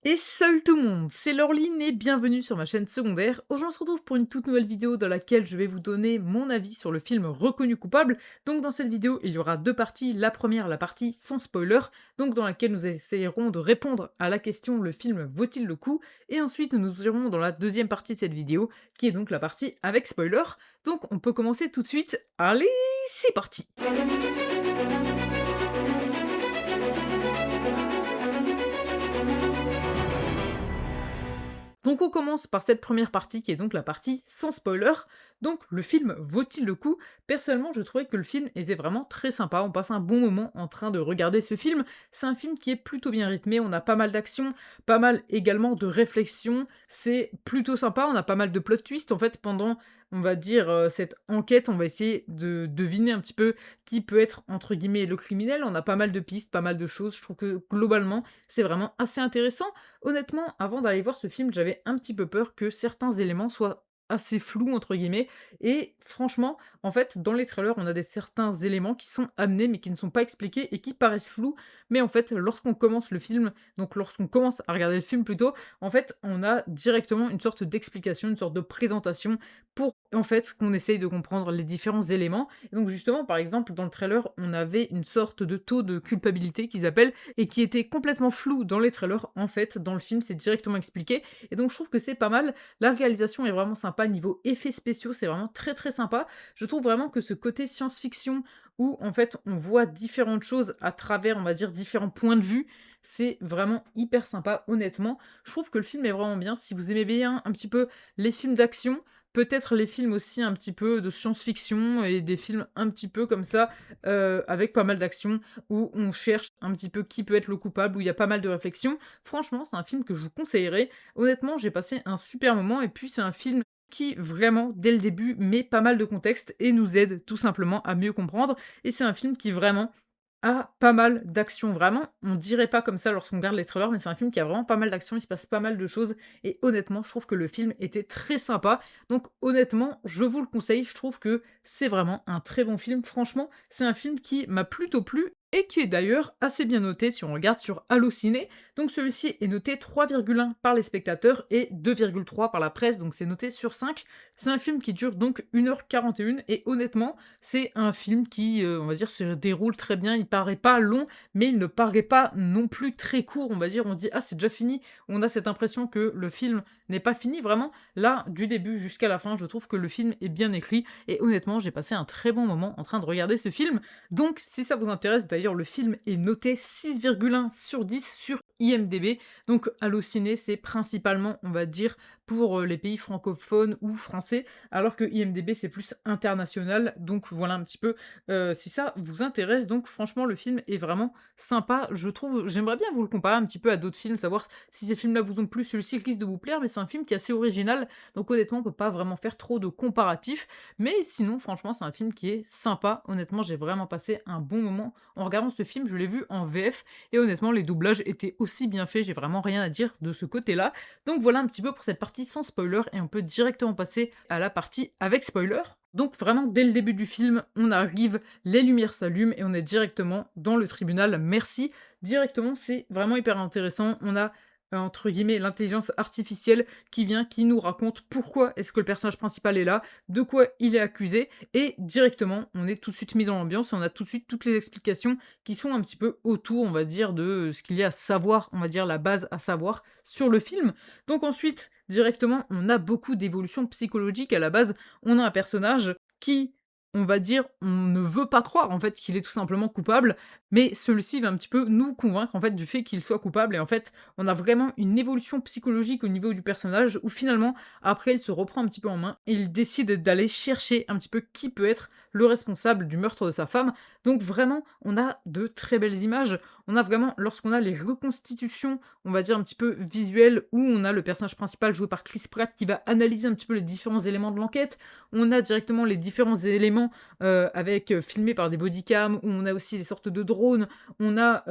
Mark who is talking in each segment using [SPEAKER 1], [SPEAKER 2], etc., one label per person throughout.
[SPEAKER 1] Et salut tout le monde, c'est Laureline et bienvenue sur ma chaîne secondaire. Aujourd'hui on se retrouve pour une toute nouvelle vidéo dans laquelle je vais vous donner mon avis sur le film Reconnu coupable. Donc dans cette vidéo il y aura deux parties, la première la partie sans spoiler, donc dans laquelle nous essayerons de répondre à la question le film vaut-il le coup, et ensuite nous irons dans la deuxième partie de cette vidéo qui est donc la partie avec spoiler. Donc on peut commencer tout de suite, allez c'est parti. Donc on commence par cette première partie qui est donc la partie sans spoiler. Donc le film vaut-il le coup? Personnellement je trouvais que le film était vraiment très sympa, on passe un bon moment en train de regarder ce film. C'est un film qui est plutôt bien rythmé, on a pas mal d'action, pas mal également de réflexion, c'est plutôt sympa, on a pas mal de plot twists en fait pendant, on va dire, cette enquête, on va essayer de deviner un petit peu qui peut être entre guillemets «le criminel». On a pas mal de pistes, pas mal de choses, je trouve que globalement c'est vraiment assez intéressant. Honnêtement, avant d'aller voir ce film, j'avais un petit peu peur que certains éléments soient assez «flous» entre guillemets et franchement, en fait, dans les trailers, on a des certains éléments qui sont amenés, mais qui ne sont pas expliqués et qui paraissent flous. Mais en fait, lorsqu'on commence le film, donc lorsqu'on commence à regarder le film plutôt, en fait, on a directement une sorte d'explication, une sorte de présentation pour, en fait, qu'on essaye de comprendre les différents éléments. Et donc justement, par exemple, dans le trailer, on avait une sorte de taux de culpabilité qu'ils appellent et qui était complètement flou dans les trailers. En fait, dans le film, c'est directement expliqué et donc je trouve que c'est pas mal. La réalisation est vraiment sympa, niveau effets spéciaux, c'est vraiment très, très sympa. Je trouve vraiment que ce côté science-fiction où, en fait, on voit différentes choses à travers, on va dire, différents points de vue, c'est vraiment hyper sympa, honnêtement. Je trouve que le film est vraiment bien. Si vous aimez bien un petit peu les films d'action, peut-être les films aussi un petit peu de science-fiction et des films un petit peu comme ça, avec pas mal d'action, où on cherche un petit peu qui peut être le coupable, où il y a pas mal de réflexions. Franchement, c'est un film que je vous conseillerais. Honnêtement, j'ai passé un super moment et puis c'est un film qui vraiment, dès le début, met pas mal de contexte et nous aide tout simplement à mieux comprendre. Et c'est un film qui vraiment pas mal d'action, vraiment. On dirait pas comme ça lorsqu'on regarde les trailers, mais c'est un film qui a vraiment pas mal d'action, il se passe pas mal de choses et honnêtement, je trouve que le film était très sympa. Donc honnêtement, je vous le conseille, je trouve que c'est vraiment un très bon film. Franchement, c'est un film qui m'a plutôt plu et qui est d'ailleurs assez bien noté si on regarde sur Allociné. Donc celui-ci est noté 3,1 par les spectateurs et 2,3 par la presse, donc c'est noté sur 5. C'est un film qui dure donc 1h41 et honnêtement, c'est un film qui, on va dire, se déroule très bien. Il paraît pas long, mais il ne paraît pas non plus très court. On va dire, on dit: «Ah, c'est déjà fini». On a cette impression que le film n'est pas fini. Vraiment, là, du début jusqu'à la fin, je trouve que le film est bien écrit et honnêtement, j'ai passé un très bon moment en train de regarder ce film. Donc, si ça vous intéresse, d'ailleurs, le film est noté 6,1 sur 10 sur IMDb. Donc, Allociné, c'est principalement, on va dire, pour les pays francophones ou français, alors que IMDb, c'est plus international. Donc, voilà un petit peu si ça vous intéresse. Donc, franchement, le film est vraiment sympa. Je trouve, j'aimerais bien vous le comparer un petit peu à d'autres films, savoir si ces films-là vous ont plu. Celui-ci risque de vous plaire, mais c'est un film qui est assez original. Donc, honnêtement, on peut pas vraiment faire trop de comparatifs. Mais sinon, franchement, c'est un film qui est sympa. Honnêtement, j'ai vraiment passé un bon moment en regardant ce film. Je l'ai vu en VF et honnêtement, les doublages étaient aussi bien faits. J'ai vraiment rien à dire de ce côté-là. Donc voilà un petit peu pour cette partie sans spoiler et on peut directement passer à la partie avec spoiler. Donc vraiment, dès le début du film, on arrive, les lumières s'allument et on est directement dans le tribunal. Merci. Directement, c'est vraiment hyper intéressant. On a entre guillemets, l'intelligence artificielle qui vient, qui nous raconte pourquoi est-ce que le personnage principal est là, de quoi il est accusé, et directement, on est tout de suite mis dans l'ambiance et on a tout de suite toutes les explications qui sont un petit peu autour, on va dire, de ce qu'il y a à savoir, on va dire la base à savoir sur le film. Donc ensuite, directement, on a beaucoup d'évolutions psychologiques. À la base, on a un personnage qui, on va dire, on ne veut pas croire en fait qu'il est tout simplement coupable, mais celui-ci va un petit peu nous convaincre en fait du fait qu'il soit coupable et en fait, on a vraiment une évolution psychologique au niveau du personnage où finalement, après, il se reprend un petit peu en main et il décide d'aller chercher un petit peu qui peut être le responsable du meurtre de sa femme. Donc vraiment, on a de très belles images. On a vraiment, lorsqu'on a les reconstitutions, on va dire un petit peu visuelles, où on a le personnage principal joué par Chris Pratt qui va analyser un petit peu les différents éléments de l'enquête. On a directement les différents éléments avec filmés par des bodycams, où on a aussi des sortes de drones. On a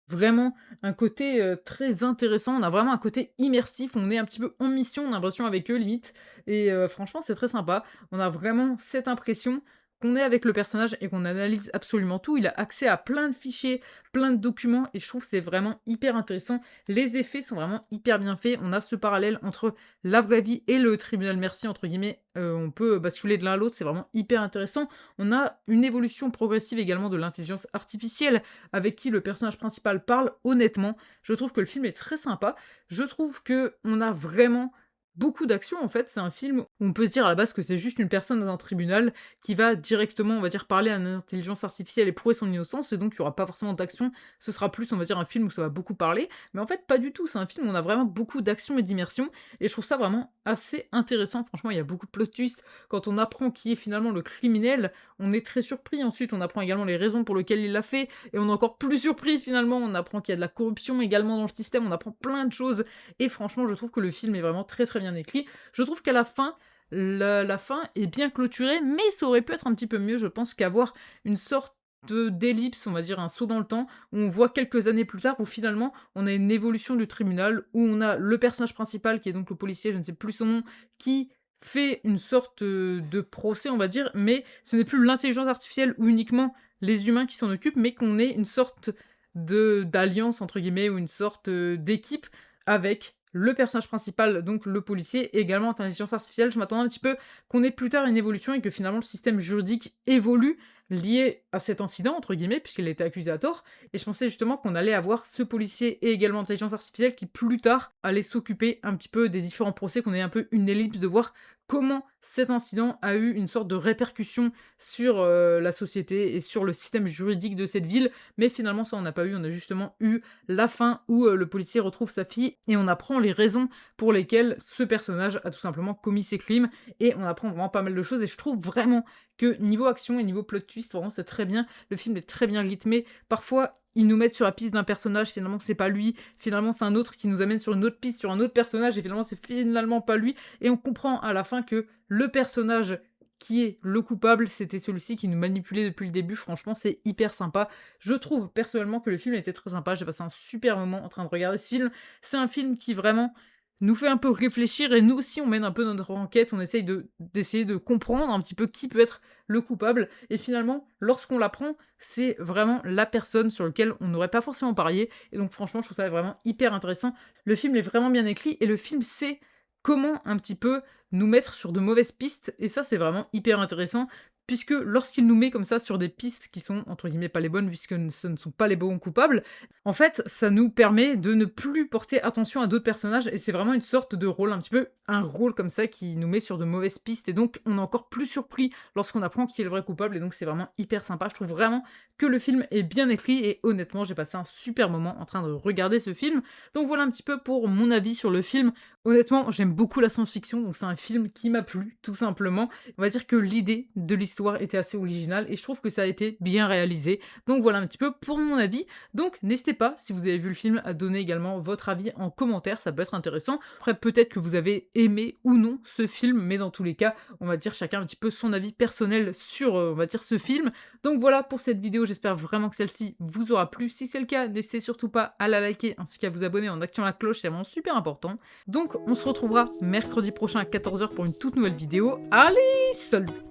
[SPEAKER 1] vraiment un côté très intéressant. On a vraiment un côté immersif. On est un petit peu en mission, on a l'impression avec eux limite. Et franchement, c'est très sympa. On a vraiment cette impression qu'on est avec le personnage et qu'on analyse absolument tout. Il a accès à plein de fichiers, plein de documents et je trouve que c'est vraiment hyper intéressant. Les effets sont vraiment hyper bien faits. On a ce parallèle entre la vraie vie et le tribunal merci entre guillemets. On peut basculer de l'un à l'autre, c'est vraiment hyper intéressant. On a une évolution progressive également de l'intelligence artificielle avec qui le personnage principal parle. Honnêtement, je trouve que le film est très sympa. Je trouve que on a vraiment beaucoup d'action en fait, c'est un film où on peut se dire à la base que c'est juste une personne dans un tribunal qui va directement, on va dire, parler à une intelligence artificielle et prouver son innocence, et donc il y aura pas forcément d'action, ce sera plus, on va dire, un film où ça va beaucoup parler, mais en fait pas du tout, c'est un film où on a vraiment beaucoup d'action et d'immersion, et je trouve ça vraiment assez intéressant, franchement il y a beaucoup de plot twists, quand on apprend qui est finalement le criminel, on est très surpris, ensuite on apprend également les raisons pour lesquelles il l'a fait, et on est encore plus surpris finalement, on apprend qu'il y a de la corruption également dans le système, on apprend plein de choses, et franchement je trouve que le film est vraiment très très bien écrit. Je trouve qu'à la fin, la fin est bien clôturée, mais ça aurait pu être un petit peu mieux, je pense, qu'avoir une sorte d'ellipse, on va dire un saut dans le temps, où on voit quelques années plus tard, où finalement on a une évolution du tribunal, où on a le personnage principal, qui est donc le policier, je ne sais plus son nom, qui fait une sorte de procès, on va dire, mais ce n'est plus l'intelligence artificielle ou uniquement les humains qui s'en occupent, mais qu'on ait une sorte d'alliance, entre guillemets, ou une sorte d'équipe avec le personnage principal, donc le policier, et également l'intelligence artificielle. Je m'attendais un petit peu qu'on ait plus tard une évolution et que finalement le système juridique évolue lié à cet incident, entre guillemets, puisqu'il a été accusé à tort. Et je pensais justement qu'on allait avoir ce policier et également l'intelligence artificielle qui plus tard allait s'occuper un petit peu des différents procès, qu'on ait un peu une ellipse de voir comment cet incident a eu une sorte de répercussion sur la société et sur le système juridique de cette ville. Mais finalement, ça, on n'a pas eu. On a justement eu la fin où le policier retrouve sa fille et on apprend les raisons pour lesquelles ce personnage a tout simplement commis ces crimes. Et on apprend vraiment pas mal de choses. Et je trouve vraiment que niveau action et niveau plot twist, vraiment, c'est très bien. Le film est très bien rythmé. Parfois, ils nous mettent sur la piste d'un personnage, finalement, c'est pas lui. Finalement, c'est un autre qui nous amène sur une autre piste, sur un autre personnage, et finalement, c'est finalement pas lui. Et on comprend à la fin que le personnage qui est le coupable, c'était celui-ci qui nous manipulait depuis le début. Franchement, c'est hyper sympa. Je trouve personnellement que le film était très sympa. J'ai passé un super moment en train de regarder ce film. C'est un film qui vraiment nous fait un peu réfléchir et nous aussi on mène un peu notre enquête, on essaye d'essayer de comprendre un petit peu qui peut être le coupable et finalement lorsqu'on l'apprend c'est vraiment la personne sur laquelle on n'aurait pas forcément parié et donc franchement je trouve ça vraiment hyper intéressant. Le film est vraiment bien écrit et le film sait comment un petit peu nous mettre sur de mauvaises pistes et ça c'est vraiment hyper intéressant puisque lorsqu'il nous met comme ça sur des pistes qui sont entre guillemets pas les bonnes puisque ce ne sont pas les bons coupables, en fait, ça nous permet de ne plus porter attention à d'autres personnages et c'est vraiment une sorte de rôle, un petit peu un rôle comme ça qui nous met sur de mauvaises pistes et donc on est encore plus surpris lorsqu'on apprend qui est le vrai coupable et donc c'est vraiment hyper sympa. Je trouve vraiment que le film est bien écrit et honnêtement, j'ai passé un super moment en train de regarder ce film. Donc voilà un petit peu pour mon avis sur le film. Honnêtement, j'aime beaucoup la science-fiction, donc c'est un film qui m'a plu, tout simplement. On va dire que l'idée de l'histoire était assez originale et je trouve que ça a été bien réalisé. Donc voilà un petit peu pour mon avis. Donc n'hésitez pas, si vous avez vu le film, à donner également votre avis en commentaire, ça peut être intéressant. Après, peut-être que vous avez aimé ou non ce film, mais dans tous les cas, on va dire chacun un petit peu son avis personnel sur, on va dire, ce film. Donc voilà pour cette vidéo, j'espère vraiment que celle-ci vous aura plu. Si c'est le cas, n'hésitez surtout pas à la liker ainsi qu'à vous abonner en activant la cloche, c'est vraiment super important. Donc on se retrouvera mercredi prochain à 14 h pour une toute nouvelle vidéo. Allez, salut!